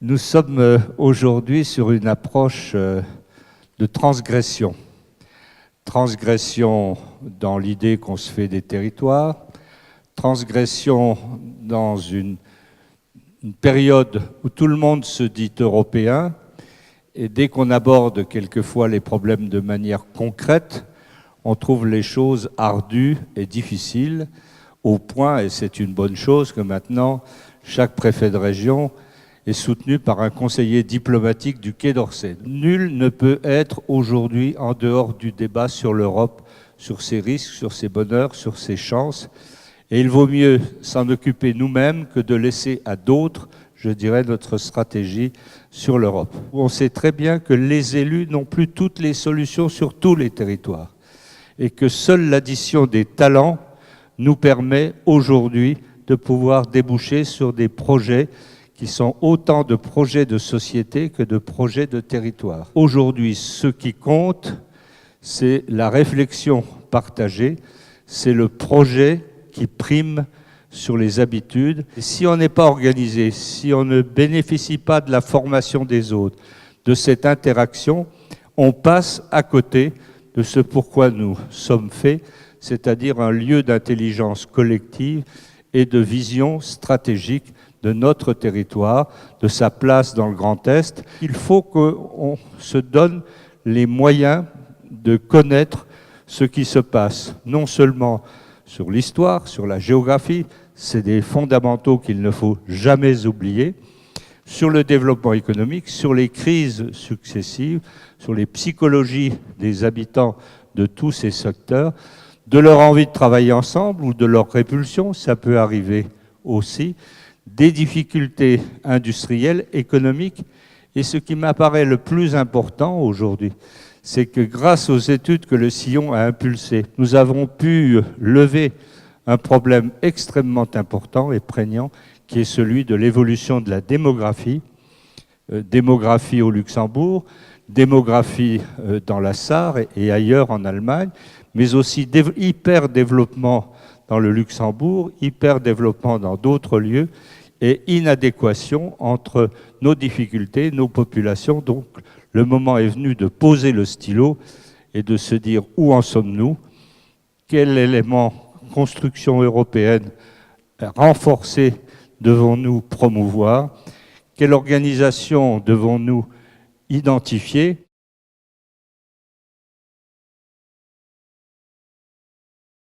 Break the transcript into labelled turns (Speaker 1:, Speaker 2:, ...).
Speaker 1: Nous sommes aujourd'hui sur une approche de transgression. Transgression dans l'idée qu'on se fait des territoires, transgression dans une période où tout le monde se dit européen, et dès qu'on aborde quelquefois les problèmes de manière concrète, on trouve les choses ardues et difficiles, au point, et c'est une bonne chose, que maintenant, chaque préfet de région est soutenu par un conseiller diplomatique du Quai d'Orsay. Nul ne peut être aujourd'hui en dehors du débat sur l'Europe, sur ses risques, sur ses bonheurs, sur ses chances. Et il vaut mieux s'en occuper nous-mêmes que de laisser à d'autres, je dirais, notre stratégie sur l'Europe. On sait très bien que les élus n'ont plus toutes les solutions sur tous les territoires et que seule l'addition des talents nous permet aujourd'hui de pouvoir déboucher sur des projets qui sont autant de projets de société que de projets de territoire. Aujourd'hui, ce qui compte, c'est la réflexion partagée, c'est le projet qui prime sur les habitudes. Et si on n'est pas organisé, si on ne bénéficie pas de la formation des autres, de cette interaction, on passe à côté de ce pourquoi nous sommes faits, c'est-à-dire un lieu d'intelligence collective et de vision stratégique de notre territoire, de sa place dans le Grand Est. Il faut qu'on se donne les moyens de connaître ce qui se passe, non seulement sur l'histoire, sur la géographie, c'est des fondamentaux qu'il ne faut jamais oublier, sur le développement économique, sur les crises successives, sur les psychologies des habitants de tous ces secteurs, de leur envie de travailler ensemble ou de leur répulsion, ça peut arriver aussi, des difficultés industrielles, économiques, et ce qui m'apparaît le plus important aujourd'hui, c'est que grâce aux études que le Sillon a impulsées, nous avons pu lever un problème extrêmement important et prégnant, qui est celui de l'évolution de la démographie, démographie au Luxembourg, démographie dans la Sarre et ailleurs en Allemagne, mais aussi hyper-développement dans le Luxembourg, hyper-développement dans d'autres lieux, et inadéquation entre nos difficultés, nos populations. Donc le moment est venu de poser le stylo et de se dire où en sommes-nous, quel élément construction européenne renforcée devons-nous promouvoir, quelle organisation devons-nous identifier